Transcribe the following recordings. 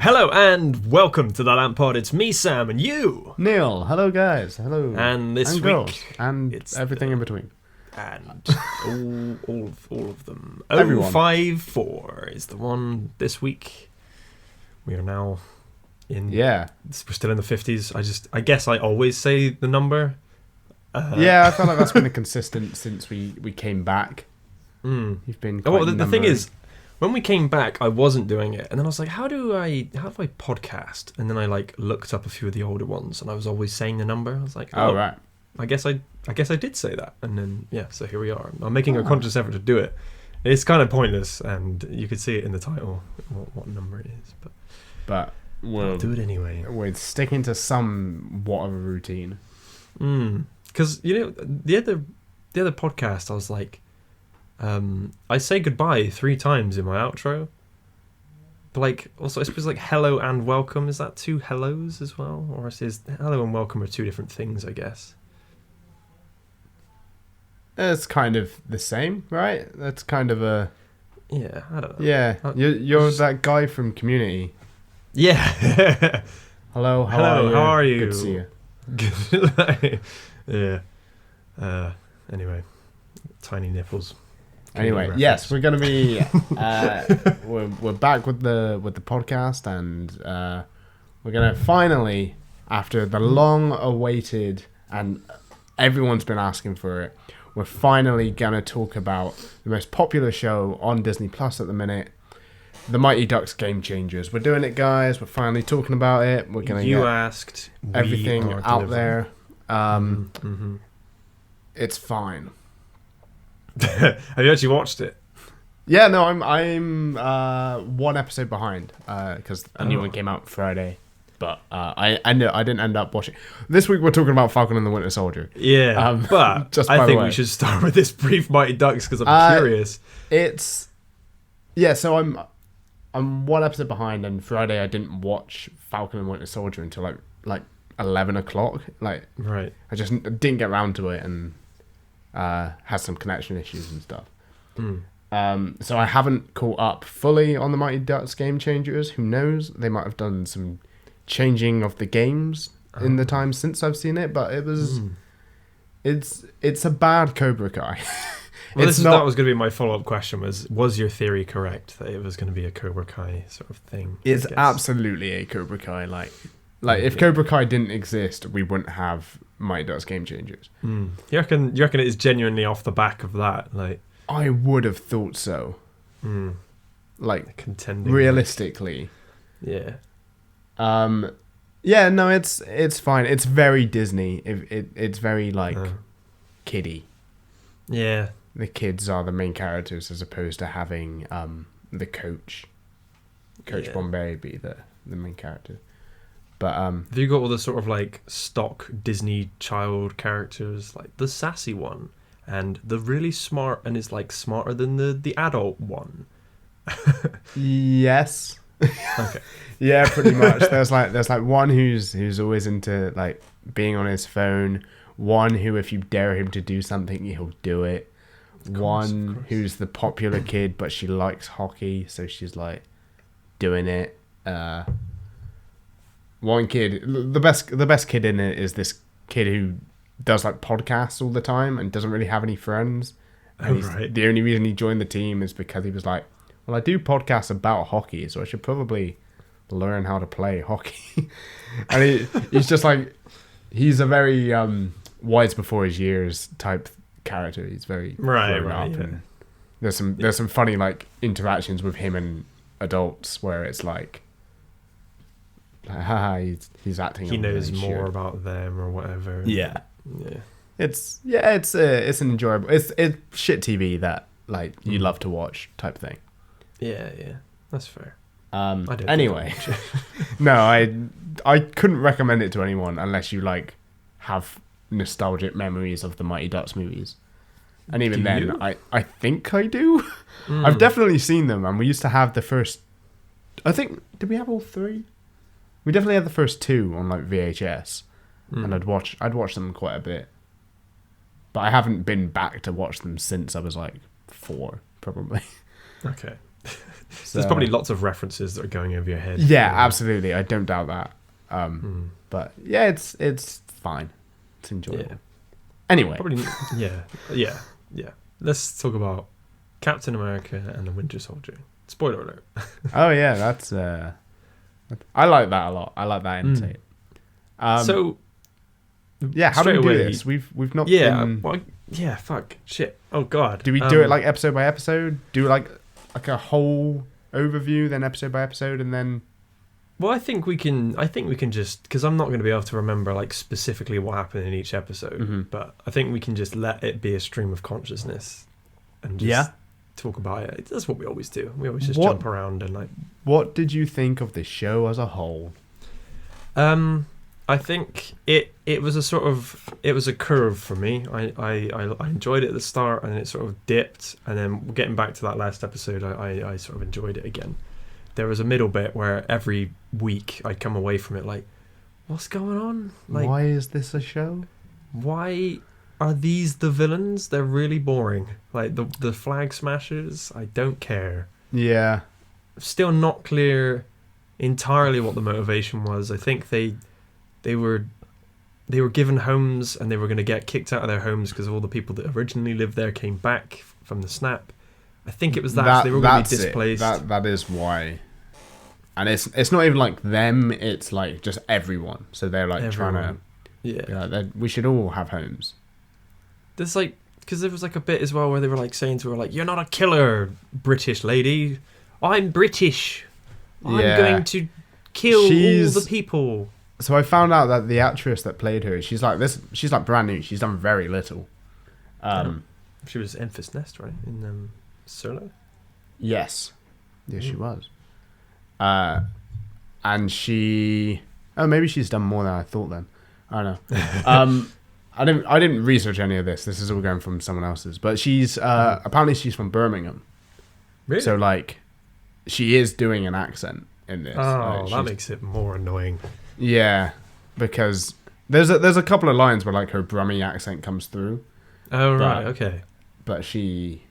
Hello and welcome to the LampPod. It's me, Sam, and you, Neil. Hello, guys. Hello. And this and week, girls, and it's everything in between. And all of them. Everyone. 054 is the one this week. We are now in. Yeah. We're still in the 50s. I guess I always say the number. Yeah, I feel like that's been a consistent since we came back. You've been. Well, the thing is, when we came back, I wasn't doing it, and then I was like, "How do I podcast?" And then I looked up a few of the older ones, and I was always saying the number. I was like, "Oh, right." I guess I did say that, and then so here we are. I'm making a conscious effort to do it. It's kind of pointless, and you could see it in the title what number it is, but we'll do it anyway. We're sticking to somewhat of a routine. Because the other podcast, I was like. I say goodbye 3 times in my outro, but also I suppose hello and welcome, is that 2 hellos as well, or is hello and welcome are 2 different things? I guess It's kind of the same, right? That's kind of a I don't know. Yeah, you're that guy from Community. Yeah. Hello, how are you? Good to see you. Yeah. Anyway, tiny nipples. Anyway, yes, we're gonna be we're back with the podcast, and we're gonna finally, after the long-awaited, and everyone's been asking for it, we're finally gonna talk about the most popular show on Disney Plus at the minute, The Mighty Ducks Game Changers. We're doing it, guys. We're finally talking about it. We're gonna asked everything out there. It's fine. Have you actually watched it? Yeah, no, I'm 1 episode behind because a new one came out Friday, but I didn't end up watching. This week we're talking about Falcon and the Winter Soldier. Yeah, but just I think we should start with this brief Mighty Ducks because I'm curious. So I'm 1 episode behind, and Friday I didn't watch Falcon and Winter Soldier until like 11 o'clock. Right, I just didn't get around to it, and has some connection issues and stuff. So I haven't caught up fully on the Mighty Ducks Game Changers. Who knows? They might have done some changing of the games in the time since I've seen it, but it was it's a bad Cobra Kai. Well, that was going to be my follow-up question. Was your theory correct that it was going to be a Cobra Kai sort of thing? It's absolutely a Cobra Kai. If Cobra Kai didn't exist, we wouldn't have Mighty Ducks Game Changers. You reckon it is genuinely off the back of that? I would have thought so. Contending. Realistically. Yeah. Yeah, no, it's fine. It's very Disney. It's very kiddie. Yeah. The kids are the main characters as opposed to having the Coach Bombay be the main character. But have you got all the sort of stock Disney child characters, like the sassy one and the really smart and is smarter than the adult one? Yes. Okay. Yeah, pretty much. There's one who's always into being on his phone, one who if you dare him to do something he'll do it. Of course. Who's the popular kid but she likes hockey, so she's doing it. One kid, the best kid in it is this kid who does podcasts all the time and doesn't really have any friends. And the only reason he joined the team is because he was like, well, I do podcasts about hockey, so I should probably learn how to play hockey. And he's just he's a very wise before his years type character. He's very grown up, and there's some funny interactions with him and adults where it's he's acting. He knows more about them or whatever. Yeah. It's an enjoyable. It's shit TV that you love to watch type thing. Yeah, that's fair. Anyway, no, I couldn't recommend it to anyone unless you have nostalgic memories of the Mighty Ducks movies. And even then, I think I do. I've definitely seen them, and we used to have the first. I think did we have all 3? We definitely had the first 2 on VHS, and I'd watch them quite a bit. But I haven't been back to watch them since I was 4, probably. Okay. So, there's probably lots of references that are going over your head. Yeah, absolutely. I don't doubt that. But yeah, it's fine. It's enjoyable. Yeah. Anyway. Probably, yeah. Let's talk about Captain America and the Winter Soldier. Spoiler alert. Oh yeah, that's I like that a lot. I like that intake. So yeah, how do we do this? We've not been... well, fuck shit. Oh god. Do we do it like episode by episode? Do like a whole overview, then episode by episode, and then... Well, I think we can just, because I'm not going to be able to remember like specifically what happened in each episode, but I think we can just let it be a stream of consciousness and just talk about it. That's what we always do. We always just jump around and like... What did you think of the show as a whole? I think it was a curve for me. I enjoyed it at the start, and it sort of dipped, and then getting back to that last episode, I sort of enjoyed it again. There was a middle bit where every week I'd come away from it like, what's going on? Like, why is this a show? Why are these the villains? They're really boring. Like the flag smashers, I don't care. Yeah. Still not clear entirely what the motivation was. I think they were given homes, and they were going to get kicked out of their homes because all the people that originally lived there came back from the snap. I think it was that so they were going to be displaced. That is why. And it's not even like them, it's like just everyone. So they're like trying to... Yeah. We should all have homes. There's like... Because there was like a bit as well where they were like saying to her like, you're not a killer, British lady. I'm British. I'm going to kill all the people. So I found out that the actress that played her, she's like brand new. She's done very little. She was Enfys Nest, right? In Solo? Yes. Yes, she was. And she... Oh, maybe she's done more than I thought then. I don't know. I didn't research any of this. This is all going from someone else's. But she's... apparently she's from Birmingham. Really? So, like, she is doing an accent in this. Oh, that makes it more annoying. Yeah, because there's a couple of lines where, like, her Brummie accent comes through. Oh, right, okay. But she...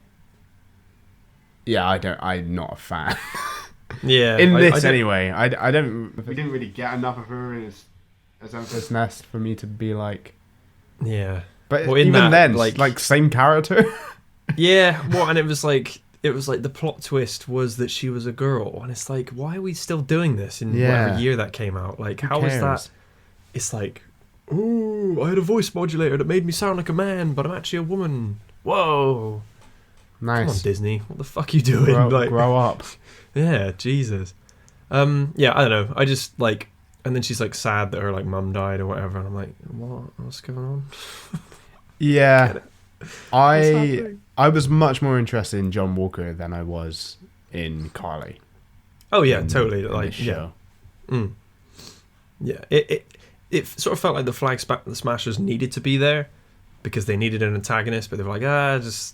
Yeah, I'm not a fan. Yeah. In this, anyway. I don't... We didn't really get enough of her as Enfys Nest for me to be like... Yeah. But well, even then, like same character. Yeah, well, and it was like the plot twist was that she was a girl, and it's like, why are we still doing this in whatever year that came out? Like, how is that? It's like, ooh, I had a voice modulator that made me sound like a man, but I'm actually a woman. Whoa. Nice. Come on, Disney. What the fuck are you doing? Grow up. Yeah, Jesus. Yeah, I don't know. I just like, and then she's like sad that her like mum died or whatever, and I'm like, what's going on? Yeah. I was much more interested in John Walker than I was in Carly. Oh yeah, totally. Like show. Yeah. It sort of felt like the Smashers needed to be there because they needed an antagonist, but they were like,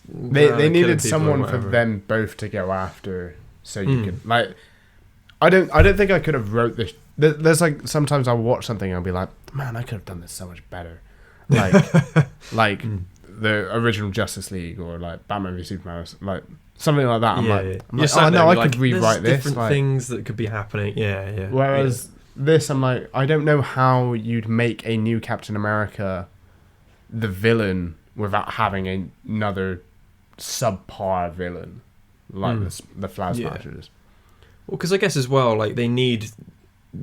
they needed someone for them both to go after, so you could like. I don't think I could have wrote this. There's like sometimes I'll watch something and I'll be like, man, I could have done this so much better. Like the original Justice League or like Batman v Superman, like something like that. I'm like, oh no, I could rewrite this. Different things that could be happening. Yeah. Whereas this, I'm like, I don't know how you'd make a new Captain America the villain without having another subpar villain like the Flag Smashers. Well, because I guess as well, like they need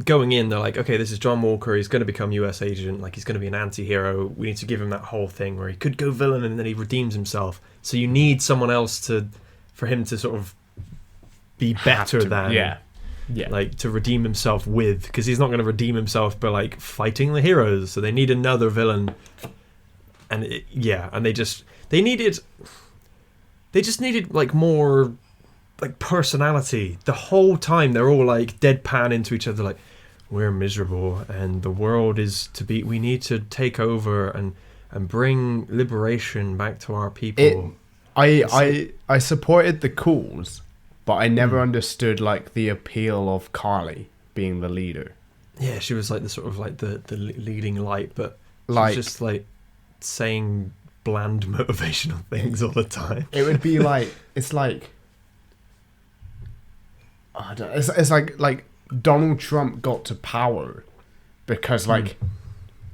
going in. They're like, okay, this is John Walker. He's going to become US agent. Like he's going to be an anti-hero. We need to give him that whole thing where he could go villain and then he redeems himself. So you need someone else for him to sort of be better than. Yeah. Like to redeem himself with, because he's not going to redeem himself by like fighting the heroes. So they need another villain. And and they just needed like more like personality. The whole time they're all like deadpan into each other, like we're miserable and the world is to be. We need to take over and bring liberation back to our people. I supported the cause, but I never understood like the appeal of Carly being the leader. Yeah, she was like the sort of like the leading light, but like she was just like saying bland motivational things all the time. It would be like, it's like I don't, it's like Donald Trump got to power because like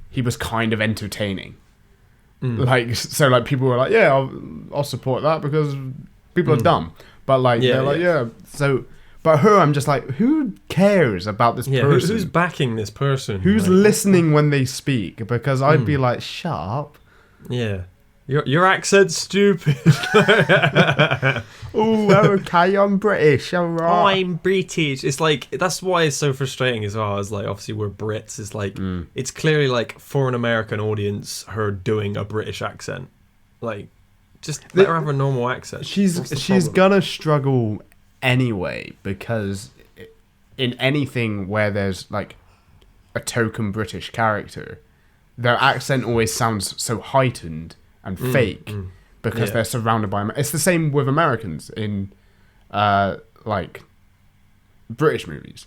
he was kind of entertaining. Like, so like people were like, yeah, I'll support that because people are dumb. But like they're like, yeah. So, but her, I'm just like, who cares about this person? Who's backing this person? Who's listening when they speak? Because I'd be like, shut up. Yeah. Your accent's stupid. Oh, okay, I'm British. All right. I'm British. It's like, that's why it's so frustrating as well. As like, obviously we're Brits. It's like, it's clearly like for an American audience, her doing a British accent. Like, just let her have a normal accent. She's gonna struggle anyway, because in anything where there's like a token British character, their accent always sounds so heightened and fake because they're surrounded by... It's the same with Americans in like British movies.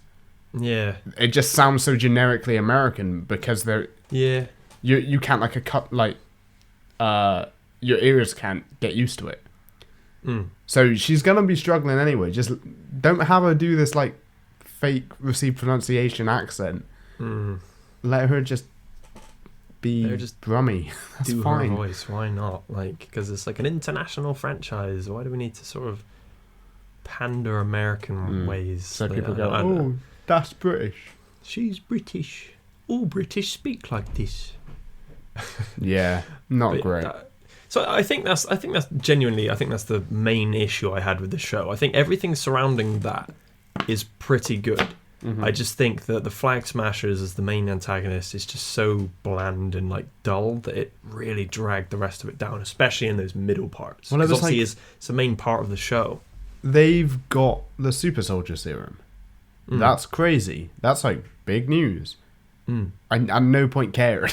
Yeah. It just sounds so generically American because they're... Yeah. You can't like a cut like your ears can't get used to it. So she's gonna be struggling anyway. Just don't have her do this like fake received pronunciation accent. Let her just be brummy. That's do fine. her voice. Why not? Like, because it's like an international franchise. Why do we need to sort of pander American ways? So people go, oh, that's British. She's British. All British speak like this. Yeah, not great. So I think that's genuinely, I think that's the main issue I had with the show. I think everything surrounding that is pretty good. I just think that the Flag Smashers as the main antagonist is just so bland and like dull that it really dragged the rest of it down, especially in those middle parts. Well, because obviously it's the main part of the show. They've got the super soldier serum. That's crazy. That's like big news. I at no point cared.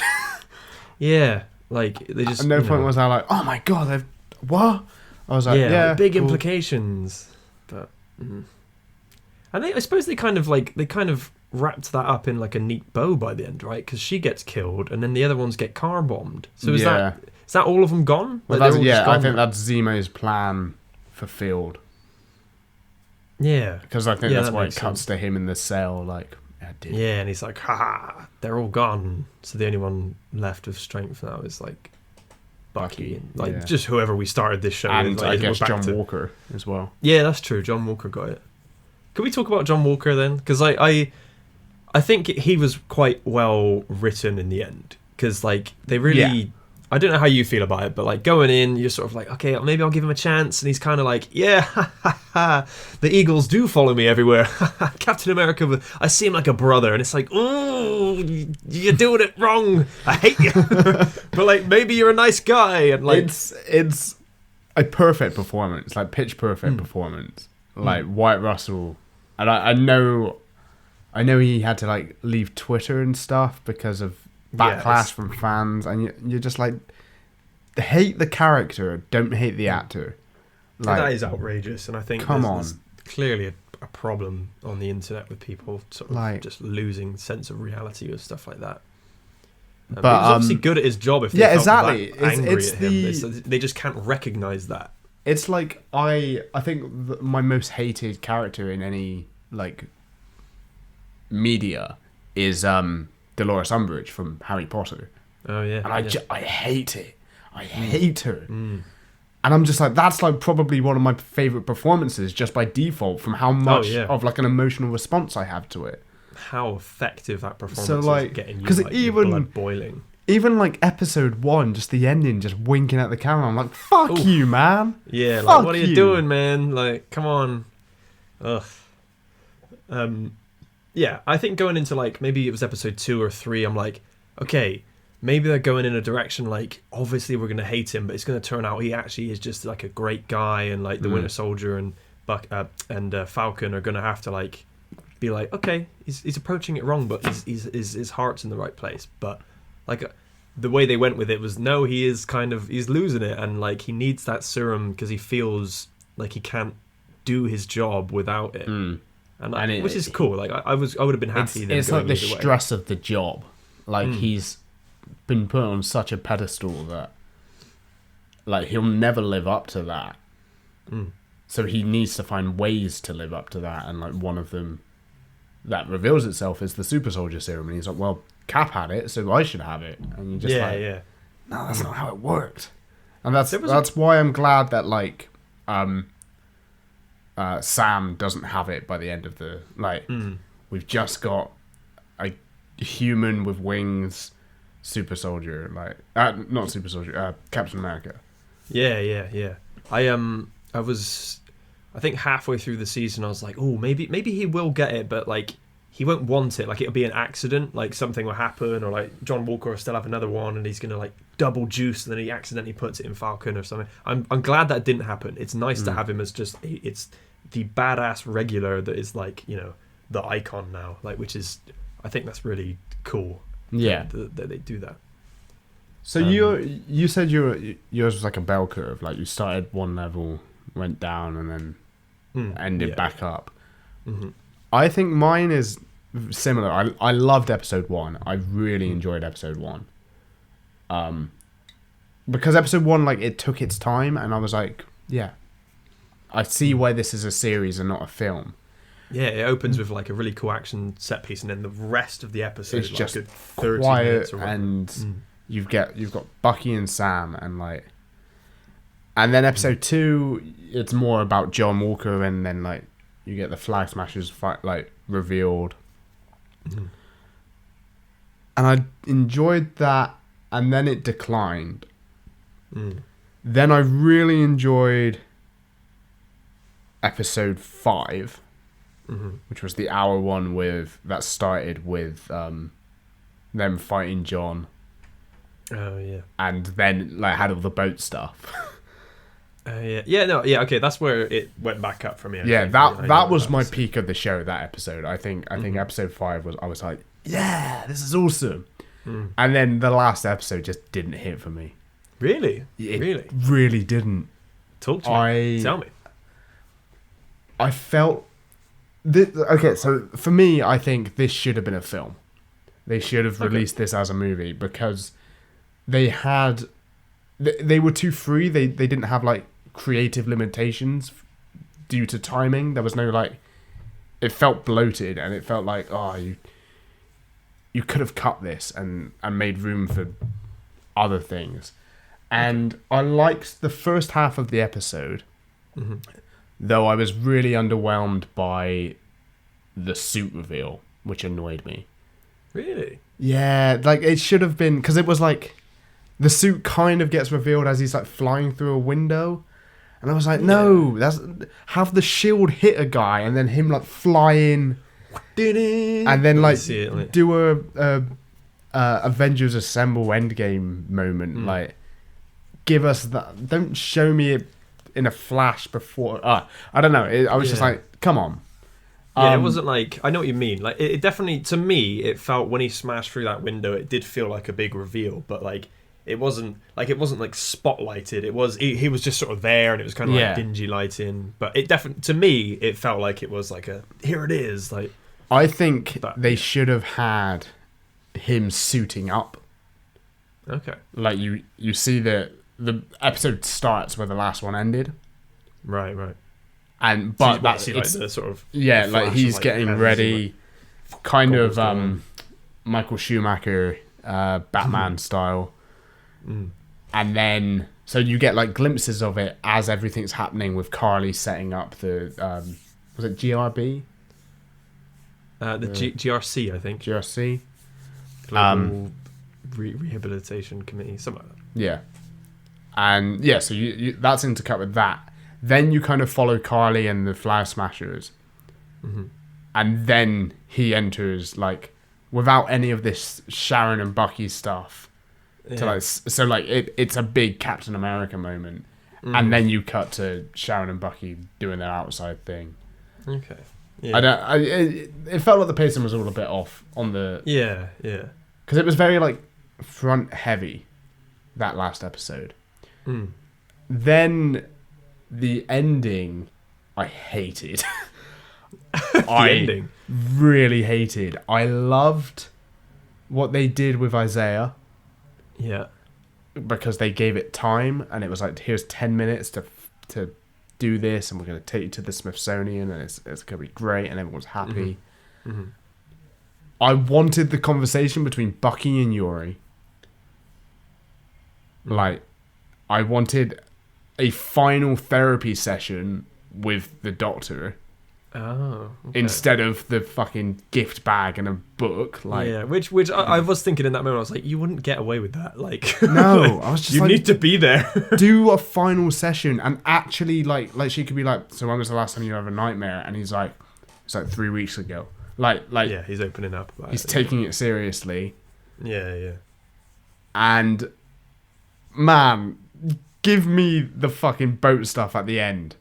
Yeah, like they just... At no point was I like, oh my god, they've... What? I was like, yeah, like, big cool. implications. But... And I suppose they kind of wrapped that up in like a neat bow by the end, right? Because she gets killed, and then the other ones get car bombed. So is that all of them gone? Well, like, I think that's Zemo's plan fulfilled. Yeah, because I think that's why it cuts to him in the cell, like, yeah, and he's like, ha, they're all gone. So the only one left of strength now is like Bucky and like just whoever we started this show and with. I guess John Walker as well. Yeah, that's true. John Walker got it. Can we talk about John Walker then? Because I think he was quite well written in the end. Because like they really, I don't know how you feel about it, but like going in, you're sort of like, okay, maybe I'll give him a chance, and he's kind of like, yeah, the Eagles do follow me everywhere. Captain America, I see him like a brother, and it's like, oh, you're doing it wrong. I hate you. But like maybe you're a nice guy, and like it's a perfect performance, like pitch perfect performance, like Wyatt Russell. And I know he had to like leave Twitter and stuff because of backlash from fans, and you're just like, hate the character, don't hate the actor. Like, that is outrageous, and I think there's clearly a problem on the internet with people sort of like just losing sense of reality with stuff like that. But he was obviously good at his job. If they felt exactly, that angry at him, they just can't recognize that. It's like I think my most hated character in any like media is Dolores Umbridge from Harry Potter. Oh yeah, and I hate it. I hate her, and I'm just like, that's like probably one of my favorite performances just by default from how much of like an emotional response I have to it. How effective that performance is getting you like, even blood boiling. Even like episode 1, just the ending, just winking at the camera. I'm like, fuck you, man. Yeah, like, what are you doing, man? Like, come on. Ugh. Yeah, I think going into like, maybe it was episode 2 or 3, I'm like, okay, maybe they're going in a direction like, obviously we're going to hate him, but it's going to turn out he actually is just like a great guy, and like the Winter Soldier and Falcon are going to have to like, be like, okay, he's approaching it wrong, but his heart's in the right place. But like the way they went with it was, no, he's losing it, and like he needs that serum because he feels like he can't do his job without it, which is cool. Like I would have been happy. It's like the stress of the job. Like he's been put on such a pedestal that like he'll never live up to that. So he needs to find ways to live up to that, and like one of them that reveals itself is the super soldier serum, and he's like, well, Cap had it, so I should have it. And you're just no, that's not how it worked. And that's why I'm glad that like Sam doesn't have it by the end of the we've just got a human with wings super soldier, like not super soldier, Captain America. Yeah. I was, I think halfway through the season, I was like, oh, maybe he will get it, but like he won't want it. Like it'll be an accident, like something will happen, or like John Walker will still have another one, and he's gonna like double juice, and then he accidentally puts it in Falcon or something. I'm glad that didn't happen. It's nice to have him as just it's the badass regular that is like, you know, the icon now, like, which is, I think that's really cool. Yeah, that they do that. So you said yours was like a bell curve, like you started one level, went down, and then ended back up. Mm-hmm. I think mine is similar. I loved episode 1. I really enjoyed episode 1. Because episode 1, like, it took its time, and I was like, yeah, I see why this is a series and not a film. Yeah, it opens with like a really cool action set piece, and then the rest of the episode is like just 30 quiet minutes or and you've got Bucky and Sam, and like, and then episode 2, it's more about John Walker, and then like you get the Flag Smashers fight like revealed, and I enjoyed that, and then it declined. Then I really enjoyed episode 5. Which was the hour one that started with them fighting John. Oh yeah. And then like had all the boat stuff. Okay, that's where it went back up for me. That was my peak of the show. That episode, I think episode 5 was. I was like, yeah, this is awesome. And then the last episode just didn't hit for me. Really? It really didn't. Talk to me. Tell me. I felt. Okay, so for me, I think this should have been a film. They should have released this as a movie, because they were too free. They didn't have like creative limitations due to timing. There was no like, it felt bloated, and it felt like, oh, you could have cut this and made room for other things. And I liked the first half of the episode. Though I was really underwhelmed by the suit reveal, which annoyed me. Really? Yeah, like it should have been, because it was like the suit kind of gets revealed as he's like flying through a window, and I was like, no, have the shield hit a guy and then him like fly in, and then like do a Avengers Assemble Endgame moment, like give us that. Don't show me it in a flash before. I don't know. I was just like, come on. Yeah, it wasn't like, I know what you mean. Like it definitely, to me, it felt when he smashed through that window, it did feel like a big reveal, but like it wasn't like spotlighted. It was he was just sort of there, and it was kind of like dingy lighting. But it definitely, to me, it felt like it was like here it is. Like I think they should have had him suiting up. Okay. Like you see the episode starts where the last one ended. Right. And but that's like the sort of like he's getting ready, kind of Michael Schumacher Batman style, and then so you get like glimpses of it as everything's happening with Carly setting up the was it GRB? GRC, I think. GRC. Global Rehabilitation Committee, something like that. Yeah. And yeah, so you that's intercut with that. Then you kind of follow Carly and the Flag Smashers. And then he enters, like, without any of this Sharon and Bucky stuff. Yeah. It's a big Captain America moment. And then you cut to Sharon and Bucky doing their outside thing. Okay. Yeah. It felt like the pacing was all a bit off on the... Yeah. Because it was very, like, front heavy, that last episode. Then the ending, I hated. Ending? Really hated. I loved what they did with Isaiah. Yeah. Because they gave it time, and it was like, here's 10 minutes to do this, and we're going to take you to the Smithsonian, and it's going to be great, and everyone's happy. I wanted the conversation between Bucky and Yuri. Like, I wanted a final therapy session with the Doctor. Oh, okay. Instead of the fucking gift bag and a book. Like, yeah, which I was thinking in that moment, I was like, you wouldn't get away with that. Like, no, I was just you like, need to be there. Do a final session and actually, like she could be like, so when was the last time you had a nightmare? And he's like, it's like 3 weeks ago. Like, yeah, he's opening up about he's it. taking it seriously. Yeah. And, man, give me the fucking boat stuff at the end.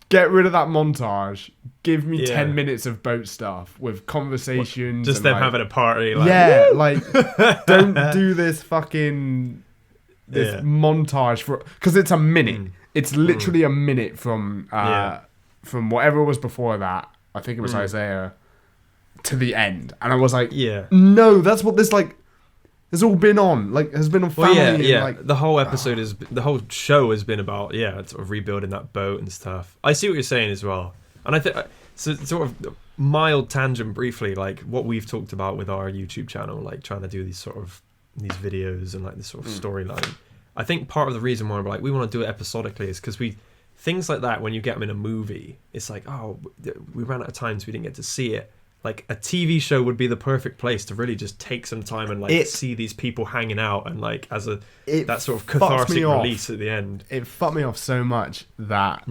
Get rid of that montage. Give me 10 minutes of boat stuff with conversations. Just and them like, having a party. Like, yeah, like, don't do this fucking montage for, because it's a minute. It's literally a minute from whatever was before that. I think it was Isaiah to the end, and I was like, no, that's what this like has all been on. Like, has been on family. Well, yeah. Like, the whole episode the whole show has been about sort of rebuilding that boat and stuff. I see what you're saying as well, and I think so. Sort of mild tangent, briefly, like what we've talked about with our YouTube channel, like trying to do these videos and like this sort of storyline. I think part of the reason why we're like we want to do it episodically is because things like that when you get them in a movie, it's like, oh, we ran out of time, so we didn't get to see it. Like, a TV show would be the perfect place to really just take some time and like see these people hanging out and like as that sort of cathartic release at the end. It fucked me off so much that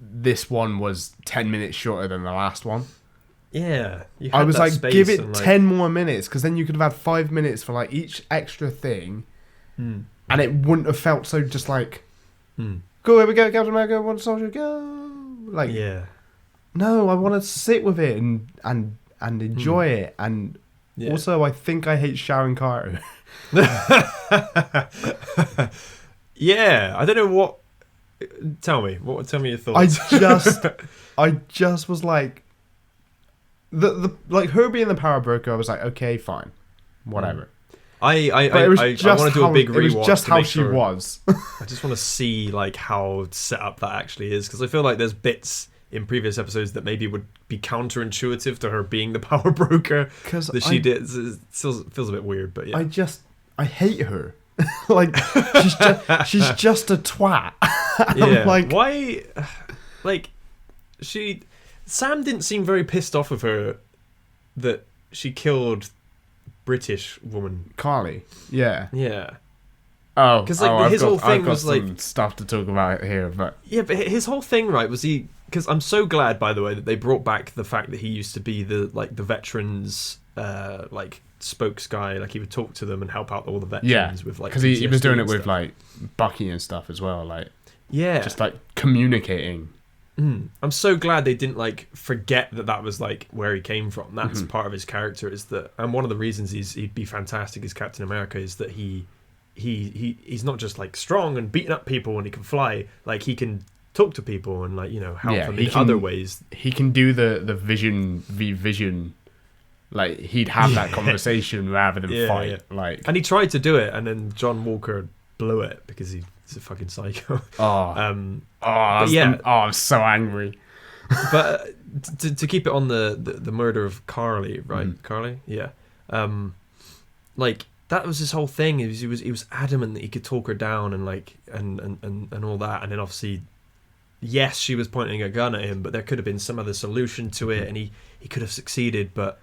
this one was 10 minutes shorter than the last one. Yeah, I was like, give it 10 more minutes, because then you could have had 5 minutes for like each extra thing, and it wouldn't have felt so just like, go, here we go, Captain America, one soldier, go. Like, no, I want to sit with it and enjoy it. And also, I think I hate Sharon Carter. Yeah, I don't know what. Tell me your thoughts. I just was like, the like her being the power broker. I was like, okay, fine, whatever. I want to do a big rewatch. It was just how she sure. was. I just want to see like how set up that actually is, because I feel like there's bits in previous episodes that maybe would be counterintuitive to her being the power broker that she did. It still feels a bit weird, but yeah. I hate her. Like, she's just a twat. Yeah. Like, why? Like, Sam didn't seem very pissed off with her that she killed British woman Carly. Yeah. Yeah. Oh, because like his whole thing was some like stuff to talk about here, but but his whole thing, right, was because I'm so glad, by the way, that they brought back the fact that he used to be the veterans like spokes guy. Like, he would talk to them and help out all the veterans with like, because he was doing it with stuff. Like Bucky and stuff as well, like just like communicating. I'm so glad they didn't like forget that was like where he came from. That's part of his character, is that, and one of the reasons he'd be fantastic as Captain America is that he's not just like strong and beating up people and he can fly. Like, he can talk to people and like, you know, help them in other ways. He can do the vision. Like, he'd have that conversation rather than fight. Yeah. Like, and he tried to do it, and then John Walker blew it because he's a fucking psycho. I'm so angry. But to keep it on the murder of Carly, right? Carly, yeah. Like, that was his whole thing. He was adamant that he could talk her down and like and all that, and then obviously, yes, she was pointing a gun at him, but there could have been some other solution to it, and he could have succeeded, but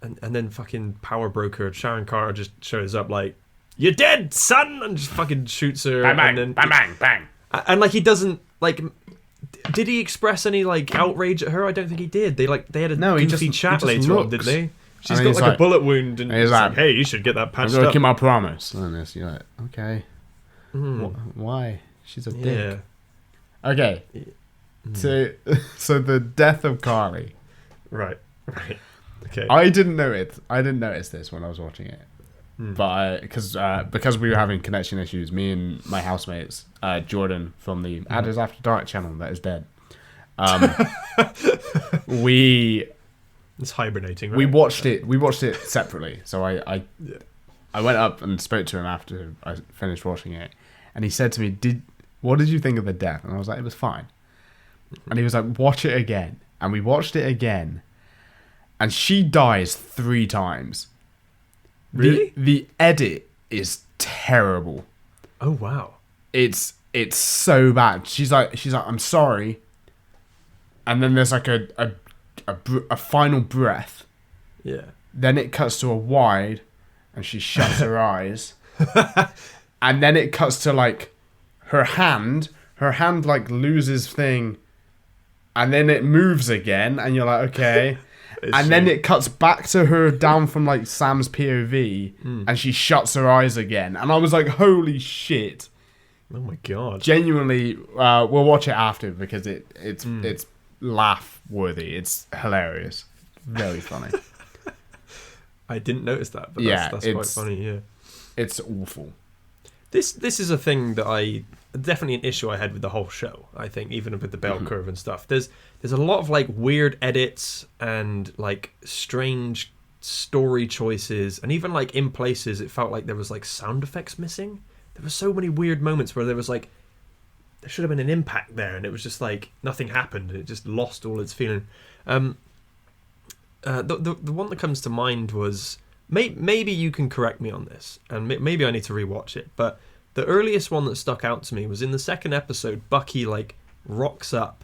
and then fucking power broker Sharon Carter just shows up like, "You're dead, son," and just fucking shoots her. Bang, and then bang, bang, bang. And like, he doesn't like. Did he express any like outrage at her? I don't think he did. They had a goofy chat later on, didn't they? She's got like a bullet wound, and he's like, "Hey, you should get that patched up." I'm gonna keep my promise. And this, you're like, okay, why? She's a dick. Okay, so the death of Carly. Right. Okay. I didn't notice this when I was watching it, but because we were having connection issues, me and my housemates, Jordan from the Adders After Dark channel that is dead, it's hibernating. Right? We watched it separately. So I went up and spoke to him after I finished watching it, and he said to me, what did you think of the death? And I was like, it was fine. And he was like, watch it again. And we watched it again. And she dies 3 times. Really? The edit is terrible. Oh, wow. It's so bad. She's like, I'm sorry. And then there's like a final breath. Yeah. Then it cuts to a wide, and she shuts her eyes. And then it cuts to like her hand like loses thing, and then it moves again, and you're like, okay. And then it cuts back to her down from like Sam's POV, and she shuts her eyes again. And I was like, holy shit. Oh my god. Genuinely, we'll watch it after because it's laugh worthy. It's hilarious. Very funny. I didn't notice that, but yeah, that's quite funny, yeah. It's awful. This is a thing that definitely an issue I had with the whole show, I think, even with the bell curve and stuff. There's a lot of like weird edits and like strange story choices, and even like in places it felt like there was like sound effects missing. There were so many weird moments where there was like there should have been an impact there, and it was just like nothing happened, and it just lost all its feeling. The one that comes to mind was maybe you can correct me on this, and maybe I need to rewatch it. But the earliest one that stuck out to me was in the second episode. Bucky like rocks up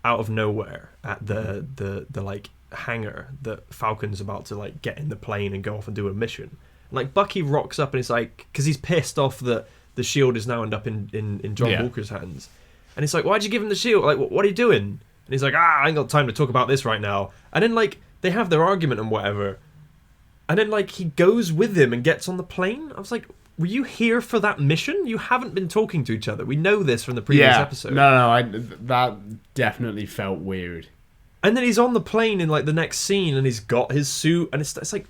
out of nowhere at the like hangar that Falcon's about to like get in the plane and go off and do a mission. Like Bucky rocks up and it's like, because he's pissed off that the shield is now end up in John Walker's hands, and it's like, why'd you give him the shield? Like, what are you doing? And he's like, I ain't got time to talk about this right now. And then like they have their argument and whatever, and then like he goes with him and gets on the plane. I was like, were you here for that mission? You haven't been talking to each other. We know this from the previous episode. No, that definitely felt weird. And then he's on the plane in like the next scene, and he's got his suit, and it's like,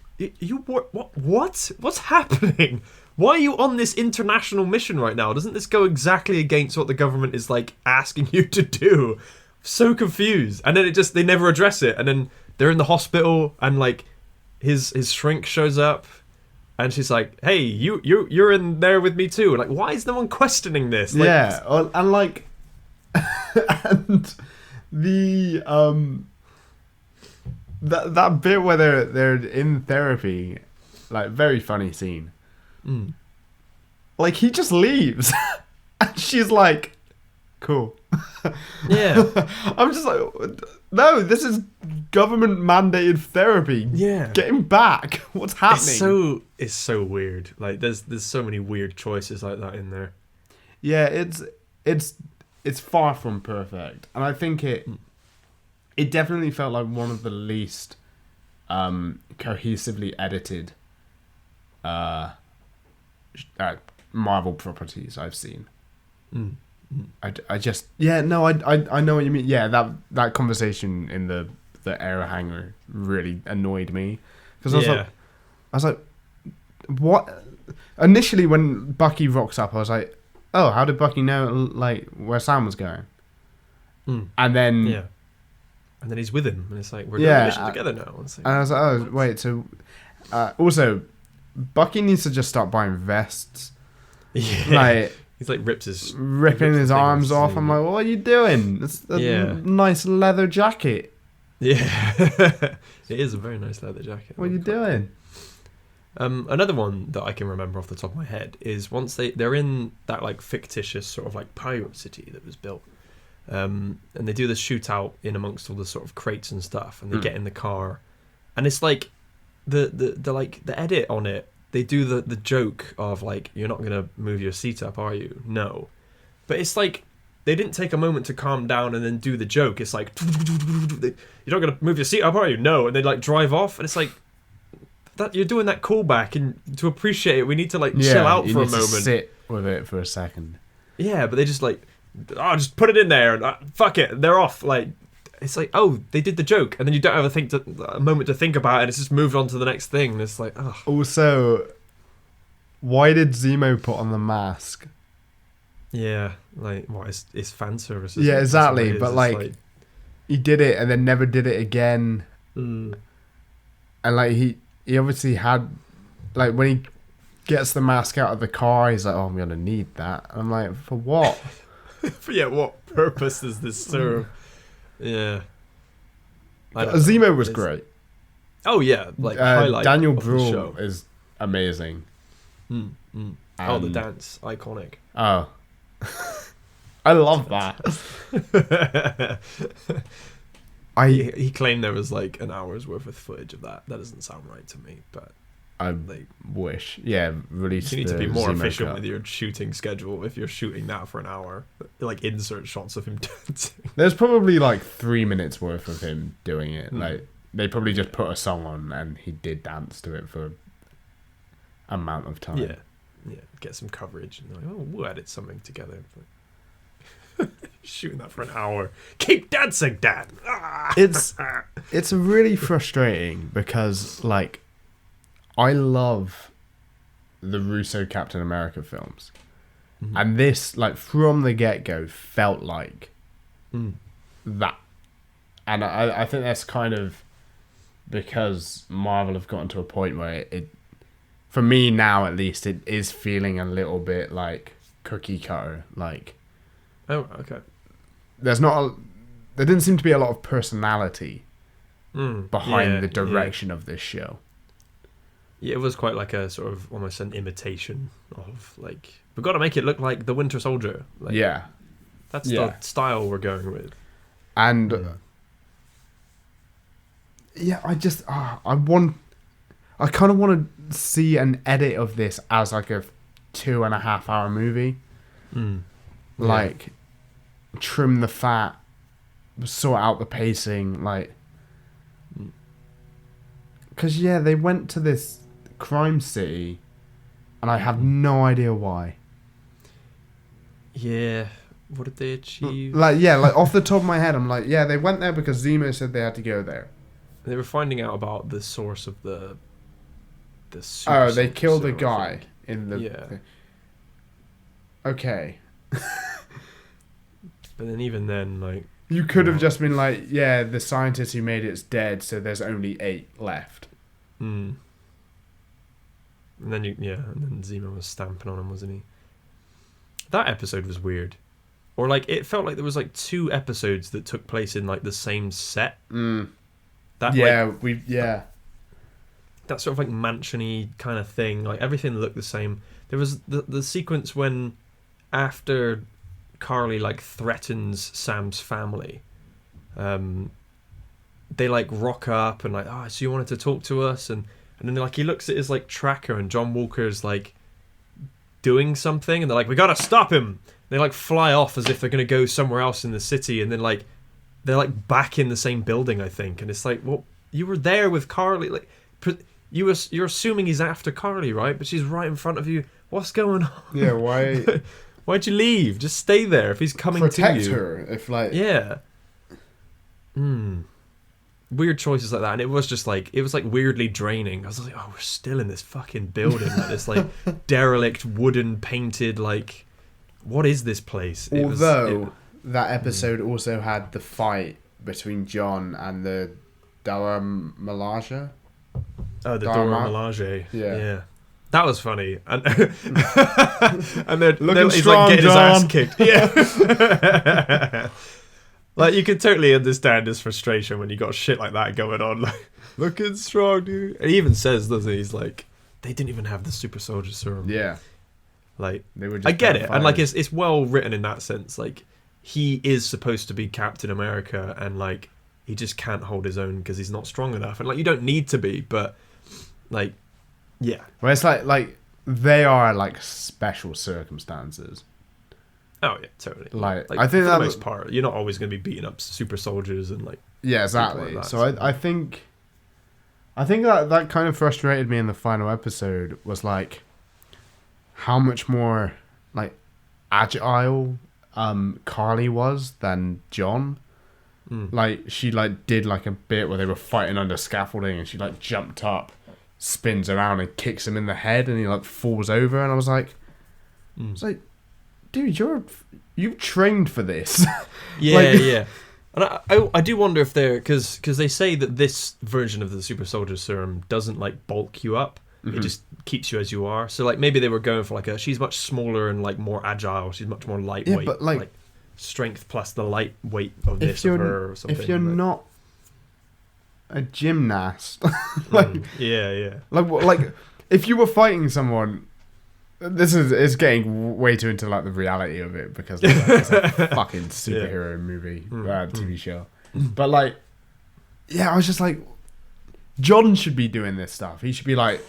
what's happening? Why are you on this international mission right now? Doesn't this go exactly against what the government is like asking you to do? So confused. And then they never address it, and then they're in the hospital, and like his shrink shows up, and she's like, hey, you're in there with me too. Like, why is no one questioning this? Like, yeah, and like and the that bit where they're in therapy, like, very funny scene. Like, he just leaves and she's like, cool. Yeah. I'm just like, no, this is government mandated therapy. Yeah. Get him back. What's happening? It's so weird. Like, there's so many weird choices like that in there. Yeah, it's far from perfect, and I think it definitely felt like one of the least cohesively edited Marvel properties I've seen. I just I know what you mean. Yeah, that conversation in the air hangar really annoyed me, because I was like, what? Initially, when Bucky rocks up, I was like, oh, how did Bucky know like where Sam was going? And then and then he's with him, and it's like, we're doing a mission together now. Like, and I was like, oh wait, so also Bucky needs to just start buying vests. Yeah, like he's like ripping his arms off. I'm like, what are you doing? It's a nice leather jacket. Yeah, it is a very nice leather jacket. What are you doing? Another one that I can remember off the top of my head is once they're in that like fictitious sort of like pirate city that was built, and they do the shootout in amongst all the sort of crates and stuff, and they get in the car, and it's like the edit on it. They do the joke of like, you're not gonna move your seat up, are you? No, but it's like they didn't take a moment to calm down and then do the joke. It's like, you're not gonna move your seat up, are you? No, and they like drive off, and it's like, that you're doing that callback, and to appreciate it, we need to like chill out for a moment. To sit with it for a second. Yeah, but they just like, just put it in there and fuck it, they're off. Like, it's like, oh, they did the joke, and then you don't have a moment to think about it, and it's just moved on to the next thing. And it's like, oh. Also, why did Zemo put on the mask? Yeah, like, what, it's fan service. Yeah, exactly. But like, he did it and then never did it again. And like he obviously had, like, when he gets the mask out of the car, he's like, oh, I'm gonna need that. And I'm like, for what? But yeah, what purpose does this serve? Yeah. Zemo was great. Oh yeah, like highlight Daniel of the Bruhl show. is amazing. Oh, the dance, iconic. Oh, I love that. He claimed there was like an hour's worth of footage of that. That doesn't sound right to me, but I wish. Yeah, release. You need to be more Zemo efficient cut. with your shooting schedule if you're shooting that for an hour. Like insert shots of him dancing. There's probably like 3 minutes worth of him doing it. Like they probably just put a song on and he did dance to it for amount of time. Yeah, get some coverage and like, oh, we'll edit something together. Shooting that for an hour. Keep dancing, Dad. It's really frustrating because like I love the Russo Captain America films, and this like from the get-go felt like that, and I think that's kind of because Marvel have gotten to a point where it for me now at least it is feeling a little bit like cookie cutter. Like, oh, okay. There didn't seem to be a lot of personality behind the direction of this show. Yeah, it was quite like a sort of almost an imitation of like we've got to make it look like the Winter Soldier. Like, that's the style we're going with. And I just I kind of want to see an edit of this as like a 2.5 hour movie. Like trim the fat, sort out the pacing, like because they went to this crime city and I have no idea why. What did they achieve? Like off the top of my head I'm like, they went there because Zemo said they had to go there. They were finding out about the source of the super they killed a serum, guy in the okay. But then even then, like you could have just been like, the scientist who made it's dead, so there's only 8 left. And then and then Zemo was stamping on him, wasn't he? That episode was weird. Or like it felt like there was like 2 episodes that took place in like the same set. That that sort of like mansion-y kind of thing. Like everything looked the same. There was the sequence when after Carly like threatens Sam's family, they like rock up and like, so you wanted to talk to us, and then like he looks at his like tracker and John Walker's like doing something and they're like, we gotta stop him. And they like fly off as if they're gonna go somewhere else in the city, and then like they're like back in the same building, I think, and it's like, well, you were there with Carly, like you're assuming he's after Carly, right? But she's right in front of you. What's going on? Yeah, why? Why'd you leave? Just stay there if he's coming to you. Protect her, if like... Yeah. Weird choices like that, and it was weirdly draining. I was like, we're still in this fucking building, like this like derelict wooden painted like, what is this place? That episode also had the fight between John and the Dora Milaje. Oh, the Dora Milaje. Yeah. That was funny, and and he's strong, like getting John. his ass kicked. Yeah, like you can totally understand his frustration when you got shit like that going on. Like, looking strong, dude. And he even says, doesn't he? He's like, they didn't even have the super soldier serum. Yeah, like they were. I get it, and like it's well written in that sense. Like he is supposed to be Captain America, and like he just can't hold his own because he's not strong enough, and like you don't need to be, but like. Yeah. Well, it's like they are like special circumstances. Oh yeah, totally. Like I think for the most part, you're not always going to be beating up super soldiers and like. Yeah, exactly. Like that, so I think that kind of frustrated me in the final episode was like how much more like agile Carly was than John. Like she like did like a bit where they were fighting under scaffolding and she like jumped up, spins around and kicks him in the head and he like falls over, and I was like dude, you trained for this. Yeah. And I do wonder if they're because they say that this version of the super soldier serum doesn't like bulk you up. It just keeps you as you are. So like maybe they were going for like she's much smaller and like more agile. She's much more lightweight. Yeah, but like strength plus the lightweightness of her or something. If you're not a gymnast, yeah, like if you were fighting someone, this is getting way too into like the reality of it because like, it's a fucking superhero movie, TV show. But like, yeah, I was just like, John should be doing this stuff. He should be like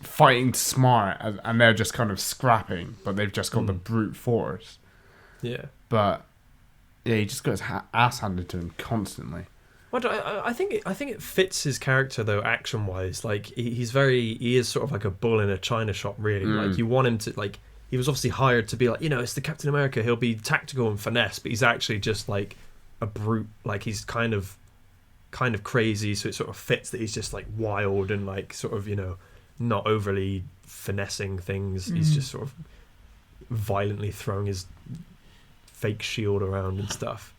fighting smart, and they're just kind of scrapping, but they've just got the brute force. Yeah. But yeah, he just got his ass handed to him constantly. Well, I think it fits his character though, action wise. Like he is sort of like a bull in a china shop, really. Like you want him to like. He was obviously hired to be like, it's the Captain America. He'll be tactical and finesse, but he's actually just like a brute. Like he's kind of crazy, so it sort of fits that he's just like wild and like sort of not overly finessing things. He's just sort of violently throwing his fake shield around and stuff.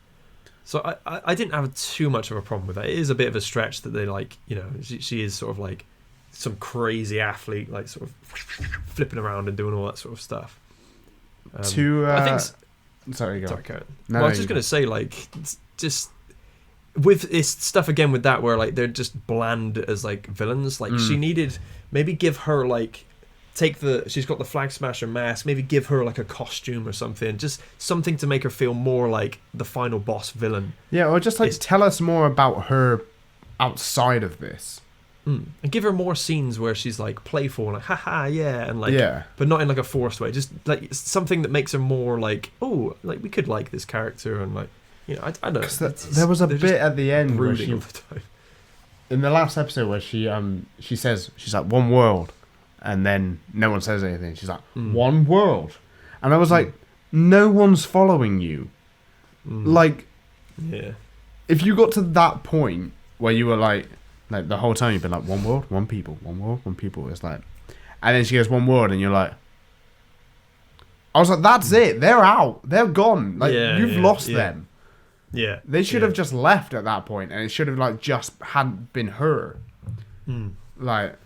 So I didn't have too much of a problem with that. It is a bit of a stretch that they like, she is sort of like some crazy athlete, like sort of flipping around and doing all that sort of stuff. I think. Sorry, go. Sorry, Karen. No, I was just gonna say, like, just with this stuff again with that, where like they're just bland as like villains. Like she needed maybe give her like. She's got the Flag Smasher mask, maybe give her like a costume or something, just something to make her feel more like the final boss villain. Yeah, or just like tell us more about her outside of this. And give her more scenes where she's like playful and like haha yeah, and like but not in like a forced way, just like something that makes her more like, oh, like we could like this character, and like I don't know. There was a bit at the end where she, all the time. In the last episode where she says, she's like, one world. And then no one says anything. She's like, one world. And I was like, no one's following you. Like, if you got to that point where you were like the whole time you've been like, one world, one people, one world, one people. It's like, and then she goes, one world, and you're like, I was like, that's it. They're out. They're gone. Like, you've lost them. Yeah. They should have just left at that point, and it should have like just hadn't been her. Like,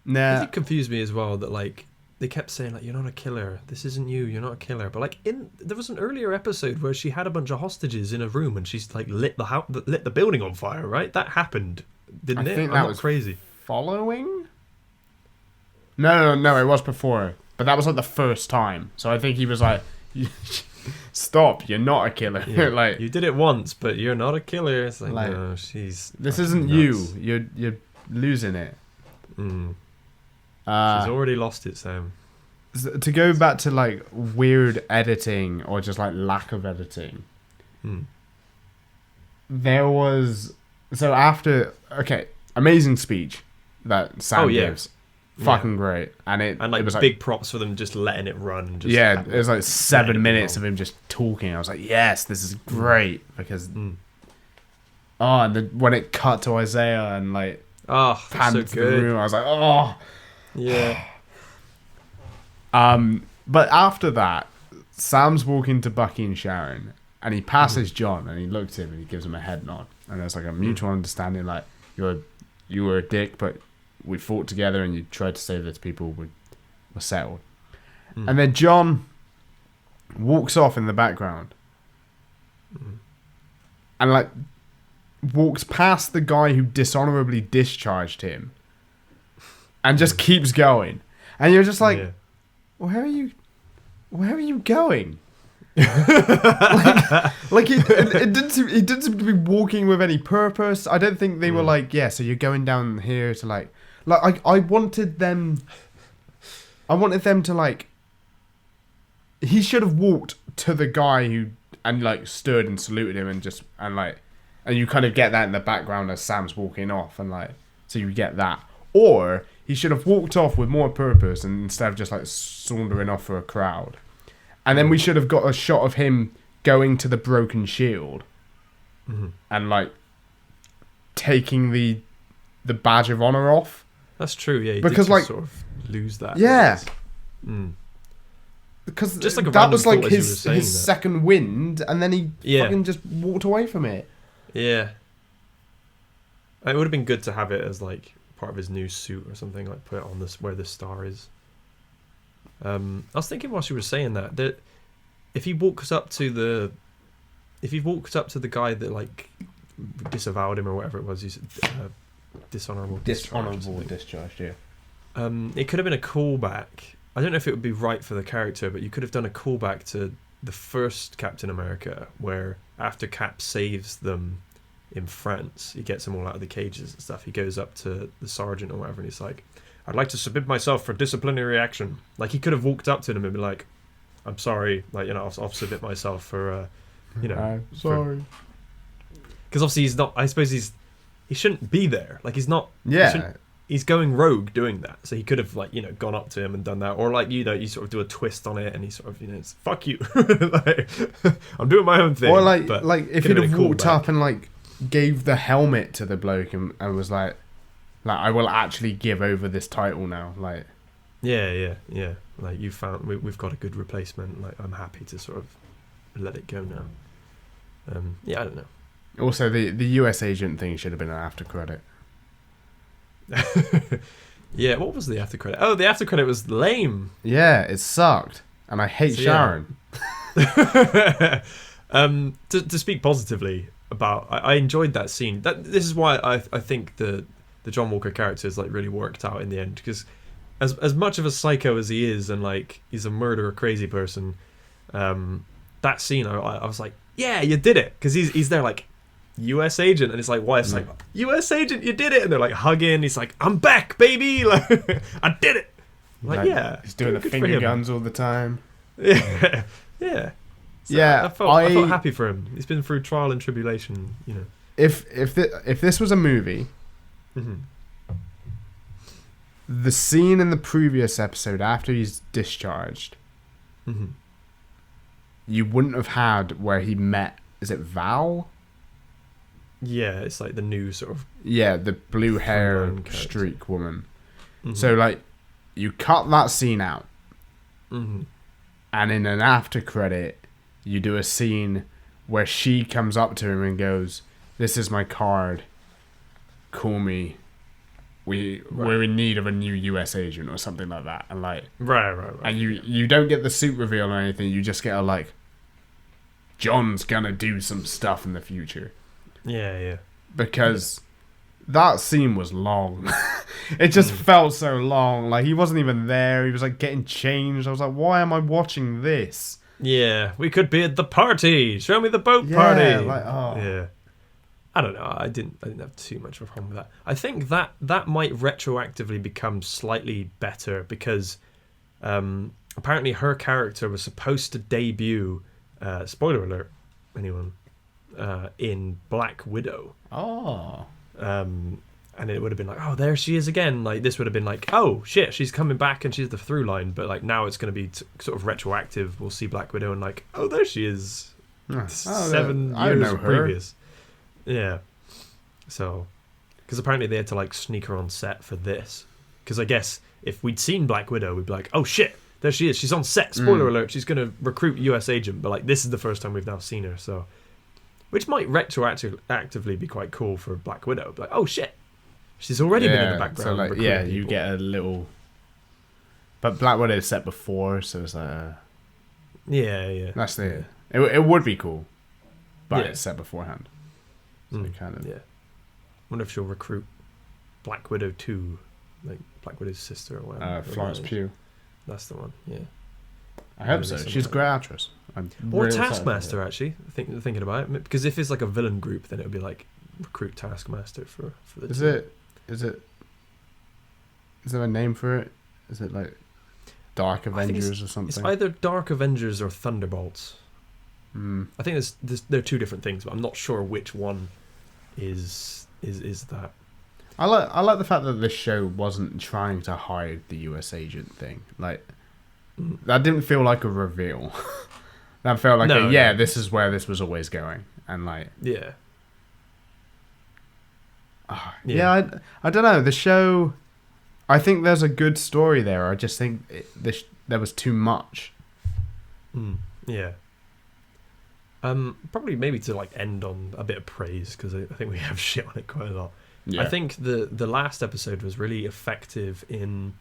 nah. It confused me as well that like they kept saying like, you're not a killer, this isn't you, you're not a killer, but like there was an earlier episode where she had a bunch of hostages in a room and she's like lit the building on fire, right? That happened, didn't it? I think that was crazy. Following? No, it was before, but that was like the first time. So I think he was like, stop, you're not a killer. Like, you did it once, but you're not a killer. It's like no, this isn't nuts. You're losing it. She's already lost it, Sam. To go back to like weird editing or just like lack of editing, there was amazing speech that Sam gives, fucking great, and it was like big props for them just letting it run. It was like 7 minutes of him just talking. I was like, yes, this is great because and when it cut to Isaiah and like panned to the room, I was like, oh. Yeah. But after that, Sam's walking to Bucky and Sharon, and he passes John, and he looks at him and he gives him a head nod, and there's like a mutual understanding, like you were a dick, but we fought together, and you tried to save this people. Were settled. And then John walks off in the background, and like walks past the guy who dishonorably discharged him. And just keeps going, and you're just like, where are you going? like he didn't seem to be walking with any purpose. I don't think they were like, so you're going down here to like I wanted them to like. He should have walked to the guy who and like stood and saluted him and you kind of get that in the background as Sam's walking off, and like so you get that. Or he should have walked off with more purpose and instead of just like sauntering off for a crowd. And then we should have got a shot of him going to the broken shield and like taking the badge of honor off. That's true, yeah. Because like sort of lose that. Yeah. Because just like that was like his second wind, and then he fucking just walked away from it. Yeah. It would have been good to have it as like part of his new suit or something, like put it on this where the star is. I was thinking while she was saying that if he walks up to the guy that like disavowed him or whatever it was, he's dishonorable discharge. Yeah. It could have been a callback. I don't know if it would be right for the character, but you could have done a callback to the first Captain America, where after Cap saves them in France, he gets them all out of the cages and stuff. He goes up to the sergeant or whatever, and he's like, "I'd like to submit myself for disciplinary action." Like, he could have walked up to them and been like, "I'm sorry, like, you know, I'll submit myself for, you know, I'm sorry." Because obviously he's not. I suppose he shouldn't be there. Like, he's not. Yeah. He's going rogue doing that, so he could have, like, you know, gone up to him and done that, or like, you know, you sort of do a twist on it, and he sort of, you know, it's fuck you, like, I'm doing my own thing. Or like if he'd have walked back up and like gave the helmet to the bloke and was like I will actually give over this title now, like. Yeah. Like, we've got a good replacement. Like, I'm happy to sort of let it go now. Yeah, I don't know. Also, the US agent thing should have been an after credit. Yeah, what was the after credit? Oh, the after credit was lame. Yeah, it sucked, and I hate Sharon. Yeah. To speak positively about, I enjoyed that scene. This is why I think the John Walker character is like really worked out in the end, because as much of a psycho as he is, and like he's a murderer, crazy person, that scene I was like, yeah, you did it, because he's there like, US agent, and it's like, wife's like, US agent, you did it, and they're like hugging. He's like, I'm back, baby, like, I did it. Like, yeah, he's doing the finger guns all the time. Yeah. So yeah, I felt happy for him. He's been through trial and tribulation, you know. If this was a movie, mm-hmm. the scene in the previous episode after he's discharged, mm-hmm. you wouldn't have had where he met, is it Val? Yeah, it's like the new sort of... Yeah, the blue hair streak woman. Mm-hmm. So, like, you cut that scene out. Mm-hmm. And in an after credit, you do a scene where she comes up to him and goes, "This is my card. Call me. We're in need of a new US agent," or something like that. And like... Right. And you don't get the suit reveal or anything. You just get a, like, John's gonna do some stuff in the future. Yeah. Because that scene was long. It just felt so long. Like, he wasn't even there. He was like getting changed. I was like, why am I watching this? Yeah, we could be at the party. Show me the boat party. Yeah. I don't know. I didn't have too much of a problem with that. I think that might retroactively become slightly better, because apparently her character was supposed to debut, spoiler alert, anyone, in Black Widow. Oh. And it would have been like, oh, there she is again. Like, this would have been like, oh shit, she's coming back and she's the through line. But like, now it's going to be sort of retroactive. We'll see Black Widow and like, oh, there she is. 7 years previous. Yeah. So, because apparently they had to like sneak her on set for this. Because I guess if we'd seen Black Widow, we'd be like, oh shit, there she is. She's on set. Spoiler alert. She's going to recruit US agent. But like, this is the first time we've now seen her. So, which might retroactively be quite cool for Black Widow. Like, oh shit, she's already been in the background. So like, yeah, you get a little. But Black Widow is set before, so it's like. Yeah. That's the. It would be cool, but it's set beforehand. So kind of. Yeah. Wonder if she'll recruit Black Widow 2, like Black Widow's sister or whatever. Florence Pugh. That's the one. Yeah. I hope so. She's a great actress. Or Taskmaster, actually. Thinking about it, because if it's like a villain group, then it would be like recruit Taskmaster for the. Is there a name for it? Is it like Dark Avengers or something? It's either Dark Avengers or Thunderbolts. I think they're two different things, but I'm not sure which one is that. I like the fact that this show wasn't trying to hide the US agent thing. Like, that didn't feel like a reveal. That felt like this is where this was always going, and like I don't know, the show. I think there's a good story there. I just think there was too much. Yeah. Probably maybe to like end on a bit of praise, because I think we have shit on it quite a lot. Yeah. I think the last episode was really effective in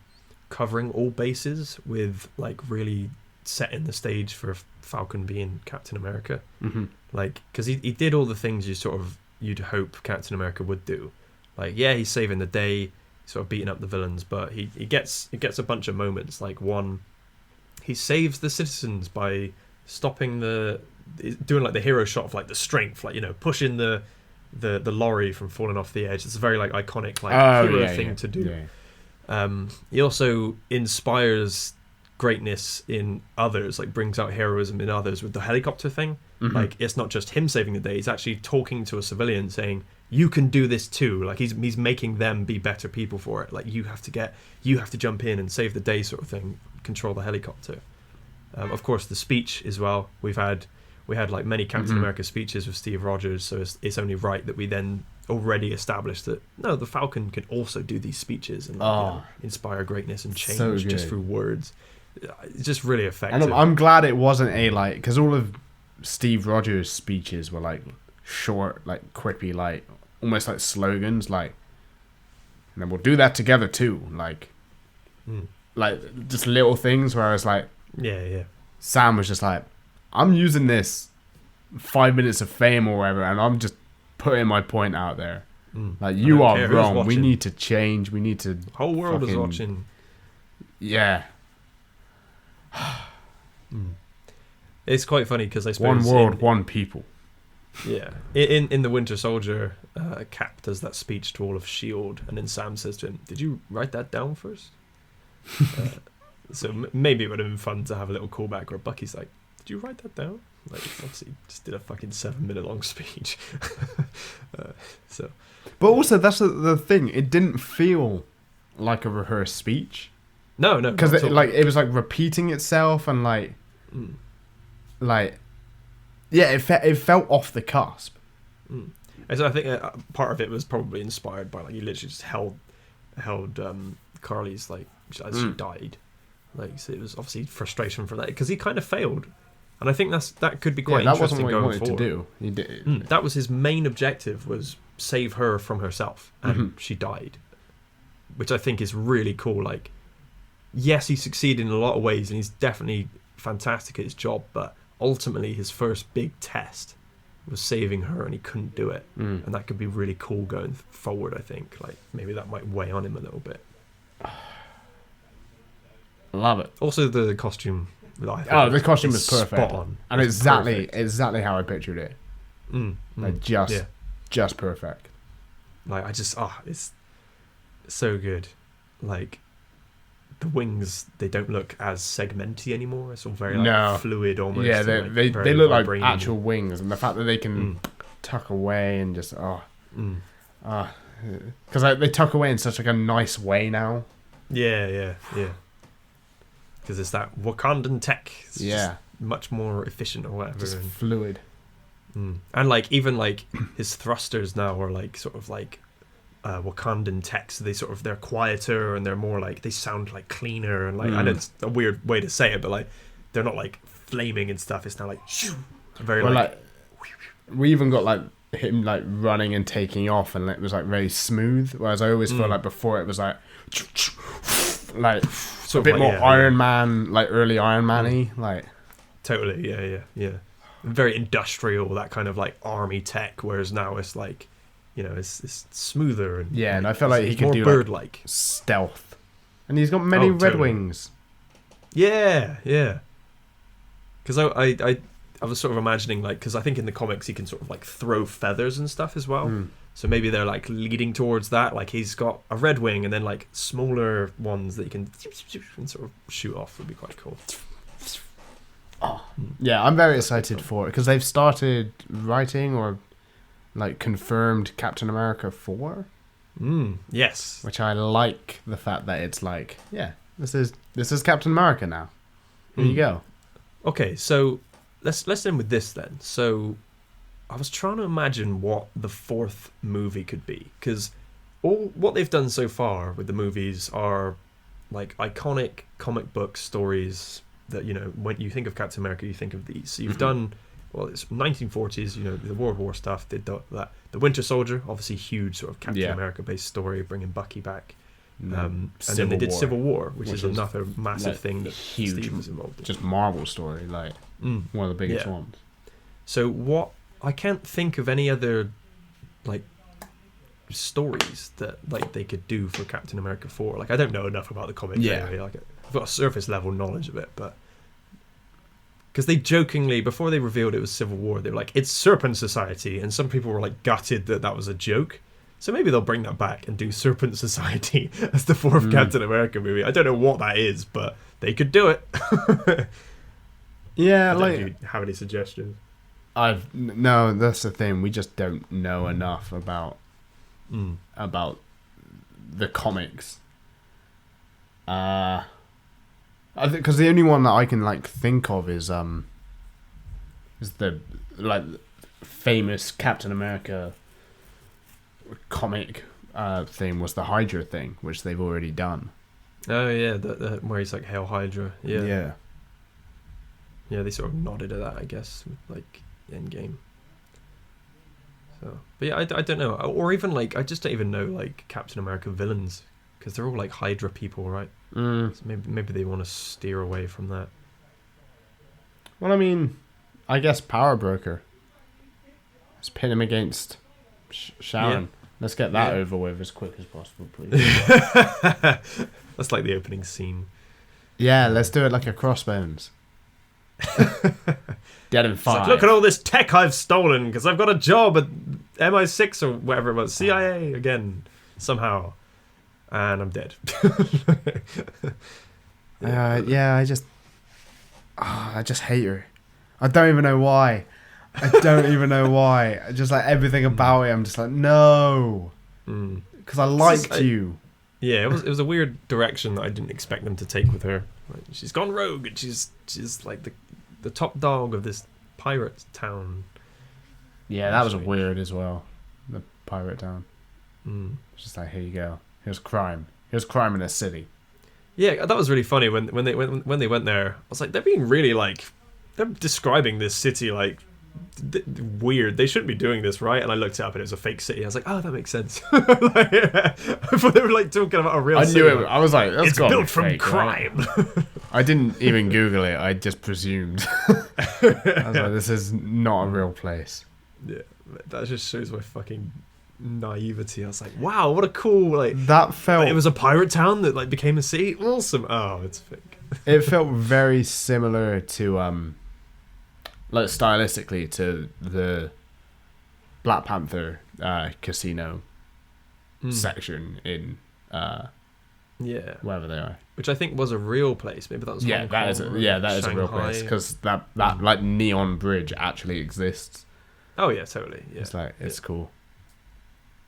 covering all bases with like really setting the stage for Falcon being Captain America. Mm-hmm. Like, because he did all the things you'd hope Captain America would do. Like, yeah, he's saving the day, sort of beating up the villains, but he gets a bunch of moments. Like, one, he saves the citizens by stopping doing like the hero shot of like the strength, like, you know, pushing the lorry from falling off the edge. It's a very like iconic like hero thing to do. He also inspires greatness in others, like brings out heroism in others with the helicopter thing. Mm-hmm. Like, it's not just him saving the day, he's actually talking to a civilian saying, you can do this too. Like, he's making them be better people for it. Like, you have to jump in and save the day, sort of thing, control the helicopter. Of course, the speech as well. We had like many Captain America speeches with Steve Rogers, so it's only right that we then already established that no, the Falcon can also do these speeches and inspire greatness and change just through words. It's just really effective. And I'm glad it wasn't because all of Steve Rogers' speeches were like short, like quippy, like almost like slogans, like, and then we'll do that together too, like just little things where I was like, yeah. Sam was just like, I'm using this 5 minutes of fame or whatever, and I'm just putting my point out there. Like, you are wrong. We need to change. We need to. The whole world is watching. Yeah. It's quite funny because I suppose one world, one people. Yeah, in the Winter Soldier, Cap does that speech to all of Shield, and then Sam says to him, "Did you write that down first?" So maybe it would have been fun to have a little callback where Bucky's like, "Did you write that down?" Like, obviously, just did a fucking 7-minute long speech. But also, that's the thing. It didn't feel like a rehearsed speech. No, because it was like repeating itself and like, yeah, it felt off the cusp. So I think part of it was probably inspired by like he literally just held Carly's like as she died, like, so it was obviously frustration for that because he kind of failed, and I think that could be quite interesting going forward. That wasn't what he wanted to do. He did. That was his main objective, was save her from herself, and she died, which I think is really cool. Like, yes, he succeeded in a lot of ways, and he's definitely fantastic at his job, but ultimately his first big test was saving her, and he couldn't do it. And that could be really cool going forward. I think like maybe that might weigh on him a little bit. Love it. Also the costume. The costume was perfect, spot on, and exactly how I pictured it. Like just perfect. Like, I just it's so good. Like, the wings, they don't look as segmenty anymore. It's all very fluid almost. Yeah, they look like actual wings, and the fact that they can tuck away and just because they tuck away in such like a nice way now. Yeah. Because it's that Wakandan tech. It's just much more efficient or whatever. Just fluid. And like even like his thrusters now are like sort of like Wakandan tech, so they're quieter and they're more like, they sound like cleaner and like I know it's a weird way to say it, but like they're not like flaming and stuff. It's now like very like we even got like him like running and taking off, and it was like very smooth. Whereas I always felt like before it was like so a bit more Iron Man, like early Iron Man-y, like totally, yeah. Very industrial, that kind of like army tech. Whereas now it's like, you know, it's smoother and and I feel like he could do bird-like stealth, and he's got many red wings. Yeah. Because I was sort of imagining like, because I think in the comics he can sort of like throw feathers and stuff as well. So maybe they're like leading towards that. Like, he's got a red wing and then like smaller ones that he can and sort of shoot off. Would be quite cool. Yeah, I'm very excited for it because they've started writing or like confirmed Captain America 4. Yes, which I like the fact that it's like, this is Captain America now. Here you go. Okay, so let's end with this then. So I was trying to imagine what the fourth movie could be, because what they've done so far with the movies are like iconic comic book stories that, you know, when you think of Captain America, you think of these. So you've done, it's 1940s, you know, the World War stuff, did that. The Winter Soldier, obviously huge sort of Captain America based story, bringing Bucky back. And then they did Civil War, which is another massive like, thing that huge, Steve was involved in. Just Marvel story, like one of the biggest ones. So I can't think of any other like stories that like they could do for Captain America 4. Like I don't know enough about the comic. Really. Like I've got a surface level knowledge of it, but because they jokingly, before they revealed it was Civil War, they were like, it's Serpent Society, and some people were like gutted that was a joke. So maybe they'll bring that back and do Serpent Society as the fourth Captain America movie. I don't know what that is, but they could do it. Yeah, like, do you have any suggestions? No, that's the thing. We just don't know enough about the comics. I think because the only one that I can like think of is the like famous Captain America comic thing was the Hydra thing, which they've already done. Oh yeah, the where he's like Hail Hydra. Yeah, they sort of nodded at that, I guess, with like Endgame. So, but yeah, I don't know, or even like I just don't even know like Captain America villains because they're all like Hydra people, right? So maybe they want to steer away from that. Well, I mean, I guess Power Broker. Let's pin him against Sharon. Yeah. Let's get that over with as quick as possible, please. That's like the opening scene. Yeah, let's do it like a Crossbones. Dead in 5. Like, look at all this tech I've stolen because I've got a job at MI6 or whatever it was, CIA again somehow, and I'm dead. I just hate her. I don't even know why. Just like everything about it, I'm just like, no, because I liked you. Yeah, it was a weird direction that I didn't expect them to take with her. Like, she's gone rogue, and she's like the top dog of this pirate town. Yeah, that was weird as well. The pirate town. It's just like, here you go. Here's crime. Here's crime in a city. Yeah, that was really funny when they went there. I was like, they're being really like, they're describing this city like weird. They shouldn't be doing this, right? And I looked it up and it was a fake city. I was like, oh, that makes sense. Like, I thought they were like talking about a real city. I knew it. I was like, that's it's built from fake, crime. Right? I didn't even Google it. I just presumed. I was like, this is not a real place. Yeah, that just shows my fucking naivety. I was like, wow, what a cool like. That felt. Like, it was a pirate town that like became a city. Awesome. Oh, it's fake. It felt very similar to like stylistically to the Black Panther casino section in wherever they are, which I think was a real place. Maybe that was Hong Kong, that is a real place because that like neon bridge actually exists. Oh yeah, totally. Yeah, it's like it's cool,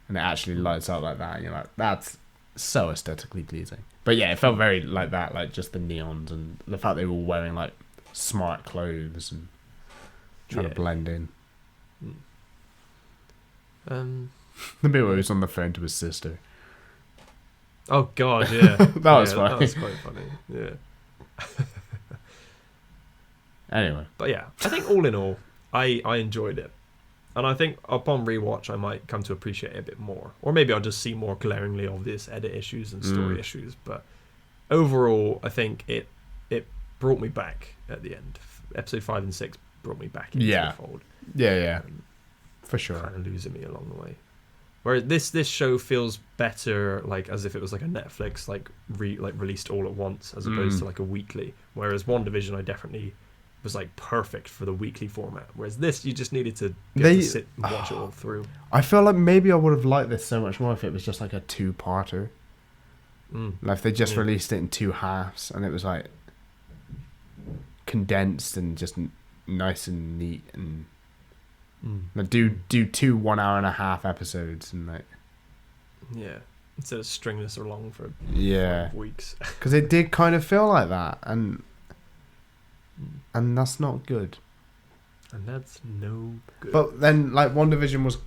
and it actually lights up like that. And you're like, that's so aesthetically pleasing. But yeah, it felt very like that, like just the neons and the fact they were wearing like smart clothes and trying to blend in. The bit where he was on the phone to his sister. Oh god, yeah. That was funny. That was quite funny. Yeah. Anyway. But yeah, I think all in all, I enjoyed it. And I think upon rewatch I might come to appreciate it a bit more. Or maybe I'll just see more glaringly obvious edit issues and story issues. But overall I think it brought me back at the end. Episode 5 and 6 brought me back into the fold. Yeah. For sure. Kind of losing me along the way. Whereas this show feels better, like as if it was like a Netflix released all at once, as opposed to like a weekly. Whereas WandaVision, I definitely was like perfect for the weekly format. Whereas this, you just needed to sit and watch it all through. I feel like maybe I would have liked this so much more if it was just like a 2-parter. Like if they just released it in 2 halves and it was like condensed and just nice and neat and like do 2 1.5-hour episodes and like instead of string this along for 5 weeks, because it did kind of feel like that and that's not good, and that's no good. But then like WandaVision was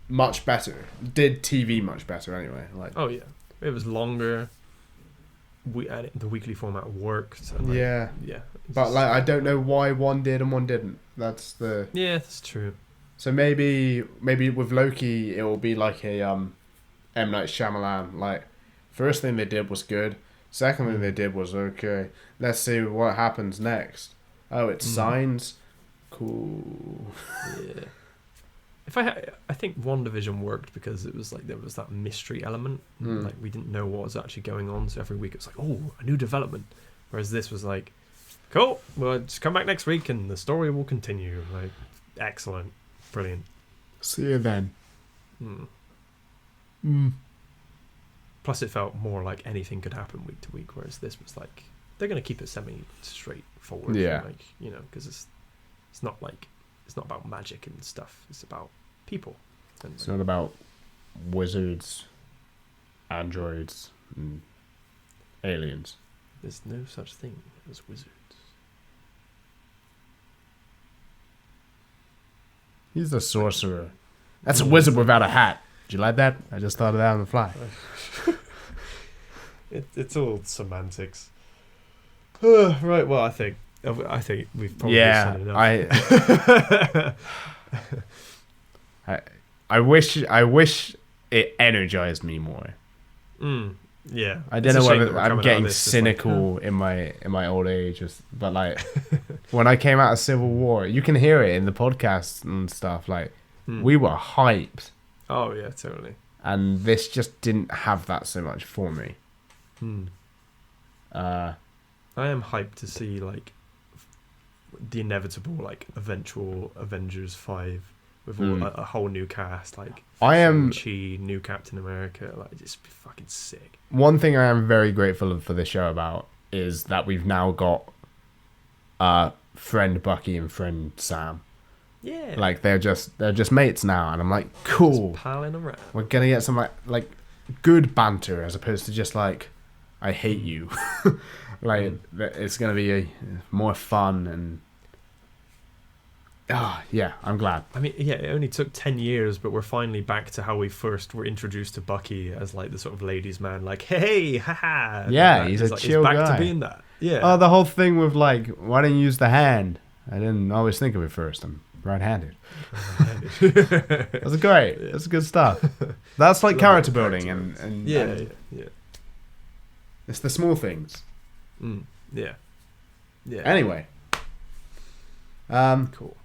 much better, did TV much better anyway, like it was longer. The weekly format worked. And but like I don't know why one did and one didn't. That's true. So maybe with Loki it will be like a M. Night Shyamalan, like First thing they did was good. Second thing they did was okay. Let's see what happens next. Oh, it's signs. Cool. Yeah. I think WandaVision worked because it was like there was that mystery element. Like we didn't know what was actually going on, so every week it was like, oh, a new development. Whereas this was like, cool, well, just come back next week and the story will continue. Like, excellent, brilliant. See you then. Plus, it felt more like anything could happen week to week, whereas this was like they're going to keep it semi-straightforward. Yeah. Like, you know, because it's not about magic and stuff. It's about people. And it's not about wizards, androids, and aliens. There's no such thing as wizards. He's a sorcerer. That's a wizard without a hat. Did you like that? I just thought of that on the fly. It's all semantics. Right. Well, I think we've probably said enough. I wish it energized me more. Yeah. I don't know whether I'm getting cynical in my old age, but like when I came out of Civil War, you can hear it in the podcast and stuff. Like we were hyped. Oh yeah, totally. And this just didn't have that so much for me. I am hyped to see like the inevitable like eventual Avengers 5 with all a whole new cast, like Shang-Chi, new Captain America, like just be fucking sick. One thing I am very grateful for this show about is that we've now got friend Bucky and friend Sam. Yeah. Like they're just mates now, and I'm like, cool. Just palling around. We're gonna get some like good banter as opposed to just like I hate you. Like it's gonna be more fun and yeah, I'm glad. I mean, yeah, it only took 10 years, but we're finally back to how we first were introduced to Bucky as like the sort of ladies' man, like, hey, haha. Yeah, he's a chill guy. He's back to being that. Yeah. Oh, the whole thing with like, why don't you use the hand? I didn't always think of it first. I'm right-handed. That's great. Yeah. That's good stuff. That's like character building and yeah. It's the small things. Yeah. Anyway. Cool.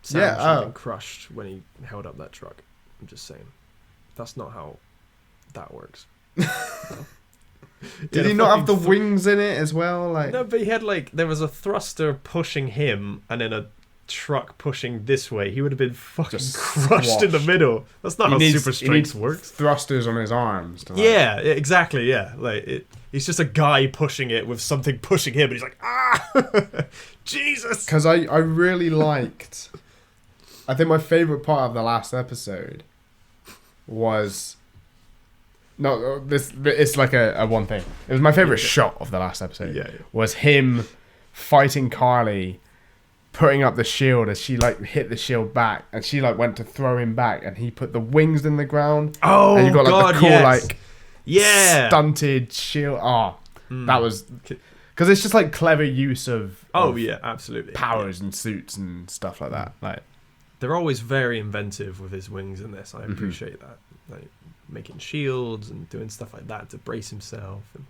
Sam should have been crushed when he held up that truck. I'm just saying. That's not how that works. Did he not have the wings in it as well? Like no, but he had like there was a thruster pushing him and then a truck pushing this way. He would have been fucking just crushed in the middle. That's not how super strength works. Thrusters on his arms. To yeah, exactly. Yeah, like he's just a guy pushing it with something pushing him, and he's like, Jesus. Because I really liked. I think my favorite part of the last episode was. No, it's like a one thing. It was my favorite shot of the last episode. Yeah. Was him fighting Carly, putting up the shield as she like hit the shield back, and she like went to throw him back, and he put the wings in the ground. Oh, and you got like the cool yes. stunted shield. That was because it's just like clever use of absolutely powers and suits and stuff like that. Like they're always very inventive with his wings in this. I appreciate that. Like making shields and doing stuff like that to brace himself, and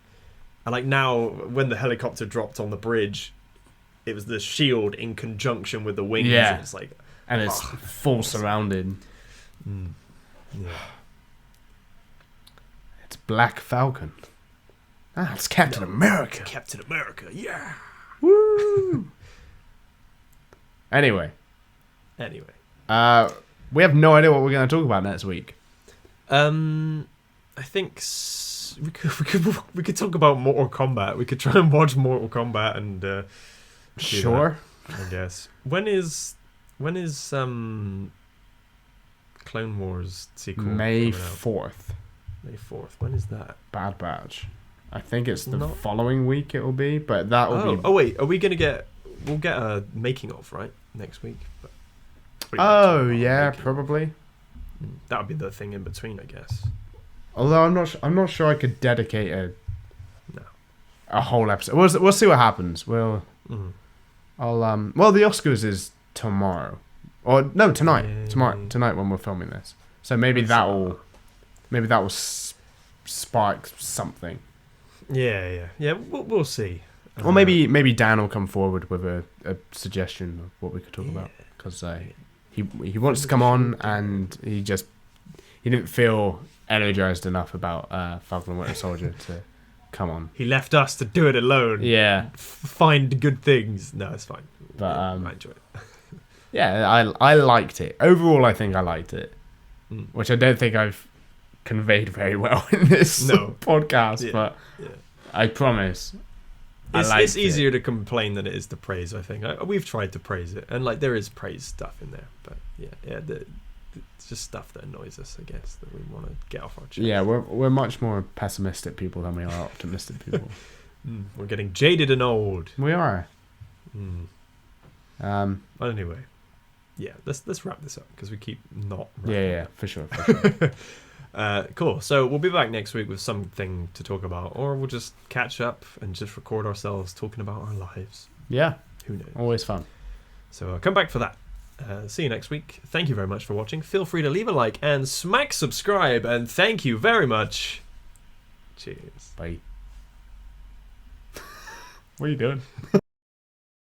like now when the helicopter dropped on the bridge, it was the shield in conjunction with the wings. Yeah, and it's like, and it's full surrounded. Yeah, it's Black Falcon. It's Captain America. Captain America, yeah. Woo. Anyway, we have no idea what we're going to talk about next week. I think we could talk about Mortal Kombat. We could try and watch Mortal Kombat and sure. That, I guess. When is Clone Wars sequel? May 4th. May 4th. When is that? Bad Batch. I think it's the following week it will be, but that will be. Oh wait, are we gonna get? We'll get a making of right next week. But yeah, probably. That would be the thing in between, I guess. Although I'm not sure I could dedicate a whole episode. We'll see what happens. Well, the Oscars is tomorrow, or no, tonight. Tonight when we're filming this. So maybe that will spark something. Yeah. We'll see. Or maybe Dan will come forward with a suggestion of what we could talk about, because he wants to come on and he didn't feel energized enough about Falcon and Winter Soldier to come on. He left us to do it alone. Yeah, find good things. No, it's fine. But I enjoy it. Yeah, I liked it overall. I think I liked it, which I don't think I've conveyed very well in this podcast. But I promise. It's easier to complain than it is to praise, I think. We've tried to praise it, and there is praise stuff in there, but it's just stuff that annoys us, I guess, that we want to get off our chest. Yeah, we're much more pessimistic people than we are optimistic people. We're getting jaded and old. We are. But anyway, let's wrap this up, because we keep not. Yeah, for sure. Cool. So we'll be back next week with something to talk about, or we'll just catch up and just record ourselves talking about our lives. Yeah. Who knows? Always fun. So come back for that. See you next week. Thank you very much for watching. Feel free to leave a like and smack subscribe, and thank you very much. Cheers. Bye. What are you doing?